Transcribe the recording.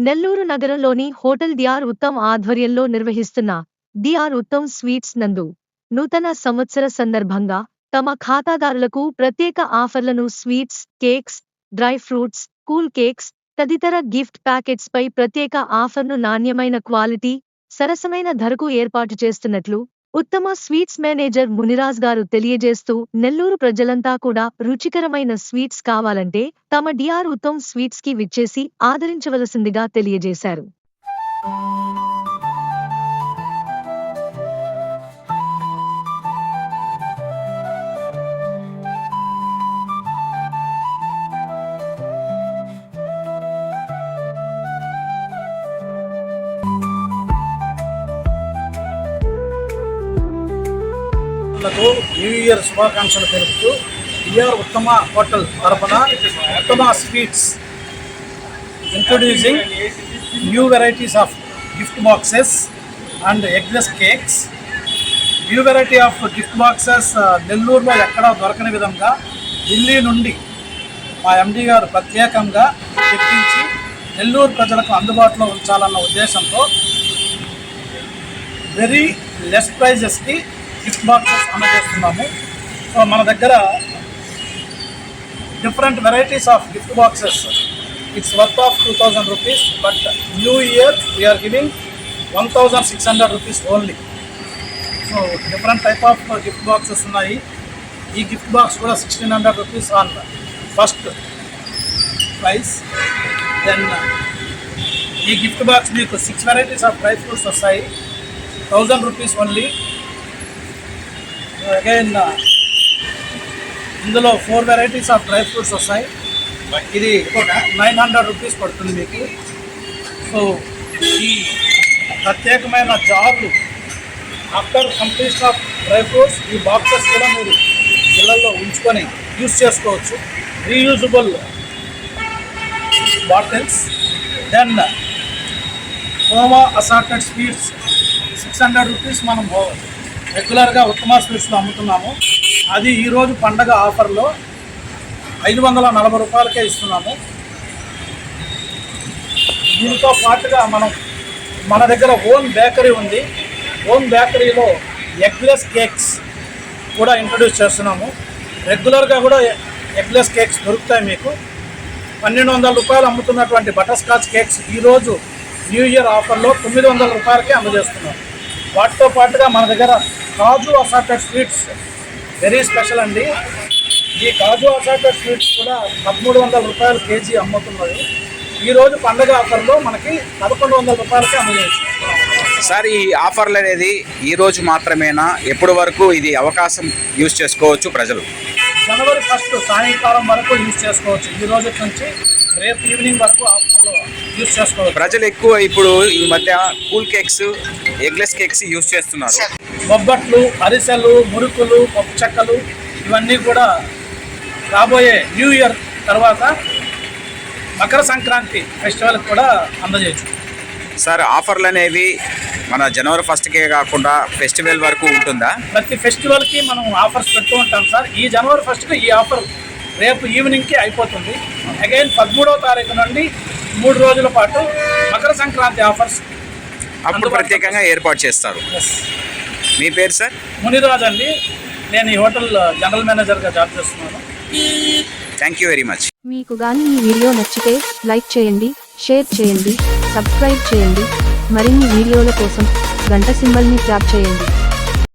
నెల్లూరు నగరంలోని hotel DR Uttam ఆధ్వర్యంలో నిర్వహిస్తున్న డిఆర్ ఉత్తమ్ స్వీట్స్ నందు నూతన సంవత్సర సందర్భంగా తమ ఖాతాదారులకు ప్రత్యేక ఆఫర్లను sweets, cakes, dry fruits, cool cakes తదితర గిఫ్ట్ ప్యాకెట్స్ పై ప్రత్యేక ఆఫర్ను నాణ్యమైన క్వాలిటీ, సరసమైన ధరకు ఏర్పాటు చేస్తున్నట్లు ఉత్తమ స్వీట్స్ మేనేజర్ మునిరాజ్ గారు తెలియజేస్తూ, నెల్లూరు ప్రజలంతా కూడా రుచికరమైన స్వీట్స్ కావాలంటే తమ డిఆర్ ఉత్తమ్ స్వీట్స్ కి విచ్చేసి ఆదరించవలసిందిగా తెలియజేశారు. న్యూ ఇయర్ శుభాకాంక్షలు తెలుపుతూ డిఆర్ ఉత్తమ హోటల్ తరఫున ఉత్తమ sweets introducing new varieties of gift boxes and eggless cakes. New variety of gift boxes నెల్లూరులో ఎక్కడా దొరకని విధంగా ఢిల్లీ నుండి మా ఎండి గారు ప్రత్యేకంగా తెప్పించి నెల్లూరు ప్రజలకు అందుబాటులో ఉంచాలన్న ఉద్దేశంతో వెరీ లెస్ ప్రైజెస్కి గిఫ్ట్ బాక్సెస్ అందజేస్తున్నాము. సో మన దగ్గర different varieties of gift boxes, it's worth of 2000 rupees, but new year we are giving 1600 rupees only. So different type of gift boxes ఉన్నాయి. ఈ గిఫ్ట్ బాక్స్ కూడా 1600 rupees on first price. Then ఈ gift box మీకు 6 varieties of dry fruits వస్తాయి, 1000 rupees only. Again ఇందులో 4 varieties of dry fruits వస్తాయి, ఇది 900 rupees పడుతుంది మీకు. సో ఈ ప్రత్యేకమైన జార్లు after completion of dry fruits ఈ బాక్సెస్ కూడా మీరు ఇళ్లలో ఉంచుకొని యూజ్ చేసుకోవచ్చు. Reusable bottles. దెన్ హోమా అసార్టెడ్ స్వీట్స్ 600 రూపీస్ మనం రెగ్యులర్గా ఉత్తమ స్వీట్స్లో అమ్ముతున్నాము. అది ఈరోజు పండగ ఆఫర్లో 540 రూపాయలకే ఇస్తున్నాము. దీంతో పాటుగా మన దగ్గర ఓన్ బేకరీ ఉంది. ఓన్ బేకరీలో ఎగ్లెస్ కేక్స్ కూడా ఇంట్రడ్యూస్ చేస్తున్నాము. రెగ్యులర్గా కూడా ఎగ్లెస్ కేక్స్ దొరుకుతాయి మీకు. 1200 రూపాయలు అమ్ముతున్నటువంటి బటర్ స్కాచ్ కేక్స్ ఈరోజు న్యూ ఇయర్ ఆఫర్లో 900 రూపాయలకే అందజేస్తున్నాము. వాటితో పాటుగా మన దగ్గర కాజు అసార్టెడ్ స్వీట్స్ వెరీ స్పెషల్ అండి. ఈ కాజు అసార్టెడ్ స్వీట్స్ కూడా 1300 రూపాయలు కేజీ అమ్ముతున్నది. ఈరోజు పండగ ఆఫర్లో మనకి 1100 రూపాయలకే అందజేస్తున్నాం. సార్, ఈ ఆఫర్లు అనేది ఈరోజు మాత్రమేనా? ఎప్పటి వరకు ఇది అవకాశం యూజ్ చేసుకోవచ్చు ప్రజలు? జనవరి 1 సాయంకాలం వరకు యూజ్ చేసుకోవచ్చు. ఈ రోజు నుంచి రేపు ఈవినింగ్ వరకు ఆఫర్లో యూజ్ చేసుకోవచ్చు. ప్రజలు ఎక్కువ ఇప్పుడు ఈ మధ్య cool cakes, eggless cakes use చేస్తున్నారు. బొబ్బట్లు, అరిసెలు, మురుకులు, పప్పు చెక్కలు ఇవన్నీ కూడా రాబోయే న్యూ ఇయర్ తర్వాత మకర సంక్రాంతి ఫెస్టివల్కి కూడా అందజేయచ్చు. సార్, ఆఫర్లు అనేవి మన జనవరి 1కే కాకుండా ఫెస్టివల్ వరకు ఉంటుందా? ప్రతి ఫెస్టివల్కి మనం ఆఫర్స్ పెడుతూ ఉంటాం సార్. ఈ జనవరి 1కి ఈ ఆఫర్ రేపు ఈవినింగ్కి అయిపోతుంది. అగైన్ 13వ తారీఖు నుండి 3 రోజుల పాటు మకర సంక్రాంతి ఆఫర్స్ అప్పుడు ప్రత్యేకంగా ఏర్పాటు చేస్తారు. మీ పేరు సార్? మునిరాజ్ అండి. నేను ఈ హోటల్ జనరల్ మేనేజర్గా జాబ్ చేస్తున్నాను. Thank you very much. మీకు గాని ఈ వీడియో నచ్చితే లైక్ చేయండి, షేర్ చేయండి, సబ్స్క్రైబ్ చేయండి. మరిన్ని వీడియోల కోసం గంట సింబల్ని ట్యాప్ చేయండి.